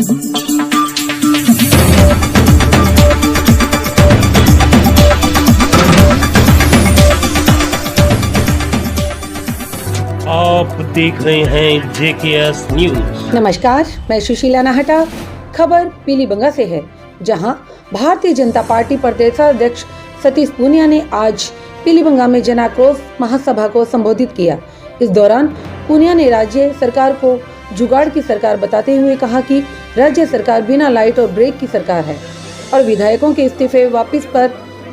आप देख रहे हैं JKS न्यूज। नमस्कार, मैं सुशीला नाहटा। खबर पीलीबंगा से है, जहां भारतीय जनता पार्टी प्रदेशाध्यक्ष सतीश पूनिया ने आज पीलीबंगा में जन आक्रोश महासभा को संबोधित किया। इस दौरान पूनिया ने राज्य सरकार को जुगाड़ की सरकार बताते हुए कहा कि राज्य सरकार बिना लाइट और ब्रेक की सरकार है और विधायकों के इस्तीफे वापस पर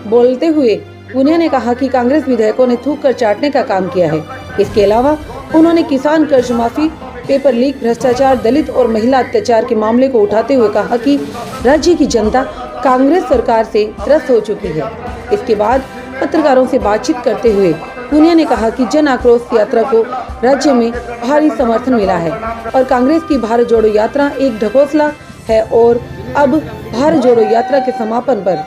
बोलते हुए पूनिया ने कहा कि कांग्रेस विधायकों ने थूक कर चाटने का काम किया है। इसके अलावा उन्होंने किसान कर्ज माफी, पेपर लीक, भ्रष्टाचार, दलित और महिला अत्याचार के मामले को उठाते हुए कहा कि राज्य की जनता कांग्रेस सरकार से त्रस्त हो चुकी है। इसके बाद पत्रकारों से बातचीत करते हुए पूनिया ने कहा कि जन आक्रोश यात्रा को राज्य में भारी समर्थन मिला है और कांग्रेस की भारत जोड़ो यात्रा एक ढकोसला है और अब भारत जोड़ो यात्रा के समापन पर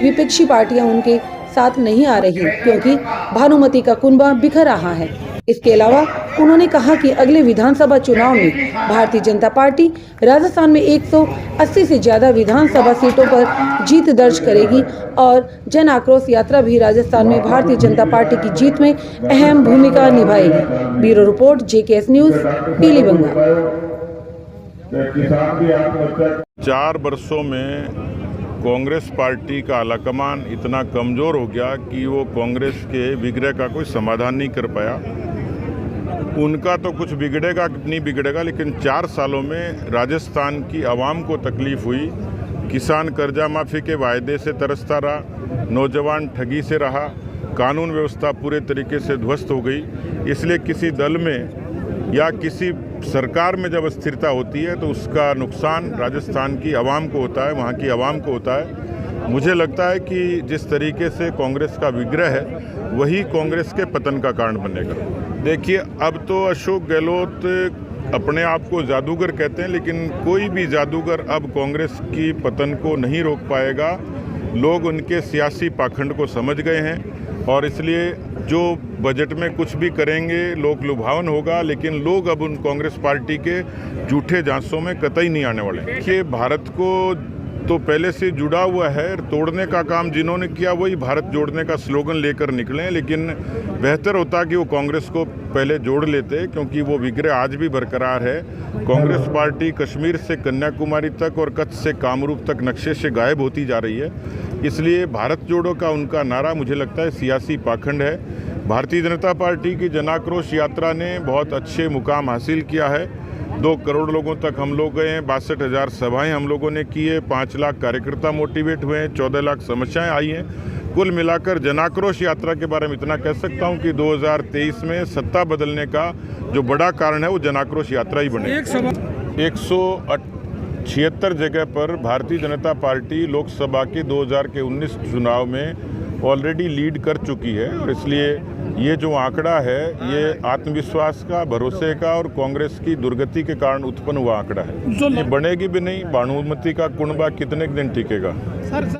विपक्षी पार्टियां उनके साथ नहीं आ रही क्योंकि भानुमति का कुनबा बिखर रहा है। इसके अलावा उन्होंने कहा कि अगले विधानसभा चुनाव में भारतीय जनता पार्टी राजस्थान में 180 से ज्यादा विधानसभा सीटों पर जीत दर्ज करेगी और जन आक्रोश यात्रा भी राजस्थान में भारतीय जनता पार्टी की जीत में अहम भूमिका निभाएगी। Bureau report, JKS news, Pilibanga. 4 वर्षों में कांग्रेस पार्टी का आलाकमान इतना कमज़ोर हो गया कि वो कांग्रेस के विग्रह का कोई समाधान नहीं कर पाया। उनका तो कुछ बिगड़ेगा नहीं बिगड़ेगा, लेकिन 4 सालों में राजस्थान की आवाम को तकलीफ हुई। किसान कर्जा माफ़ी के वायदे से तरसता रहा, नौजवान ठगी से रहा, कानून व्यवस्था पूरे तरीके से ध्वस्त हो गई। इसलिए किसी दल में या किसी सरकार में जब अस्थिरता होती है तो उसका नुकसान राजस्थान की आवाम को होता है, वहाँ की आवाम को होता है। मुझे लगता है कि जिस तरीके से कांग्रेस का विग्रह है वही कांग्रेस के पतन का कारण बनेगा। देखिए, अब तो अशोक गहलोत अपने आप को जादूगर कहते हैं, लेकिन कोई भी जादूगर अब कांग्रेस की पतन को नहीं रोक पाएगा। लोग उनके सियासी पाखंड को समझ गए हैं और इसलिए जो बजट में कुछ भी करेंगे लोक लुभावन होगा, लेकिन लोग अब उन कांग्रेस पार्टी के झूठे झांसों में कतई नहीं आने वाले। देखिए, भारत को तो पहले से जुड़ा हुआ है, तोड़ने का काम जिन्होंने किया वही भारत जोड़ने का स्लोगन लेकर निकले, लेकिन बेहतर होता कि वो कांग्रेस को पहले जोड़ लेते, क्योंकि वो विग्रह आज भी बरकरार है। कांग्रेस पार्टी कश्मीर से कन्याकुमारी तक और कच्छ से कामरूप तक नक्शे से गायब होती जा रही है। इसलिए भारत जोड़ो का उनका नारा मुझे लगता है सियासी पाखंड है। भारतीय जनता पार्टी की जन आक्रोश यात्रा ने बहुत अच्छे मुकाम हासिल किया है। 2 करोड़ लोगों तक हम लोग गए हैं, 62,000 सभाएं हम लोगों ने की है, 5 लाख कार्यकर्ता मोटिवेट हुए हैं, 14 लाख समस्याएं आई हैं। कुल मिलाकर जन आक्रोश यात्रा के बारे में इतना कह सकता हूं कि 2023 में सत्ता बदलने का जो बड़ा कारण है वो जन आक्रोश यात्रा ही बने। 176 जगह पर भारतीय जनता पार्टी लोकसभा के 2019 चुनाव में ऑलरेडी लीड कर चुकी है और इसलिए ये जो आंकड़ा है ये आत्मविश्वास का, भरोसे का और कांग्रेस की दुर्गति के कारण उत्पन्न हुआ आंकड़ा है। ये बढ़ेगी भी नहीं। भानुमति का कुनबा कितने दिन टिकेगा?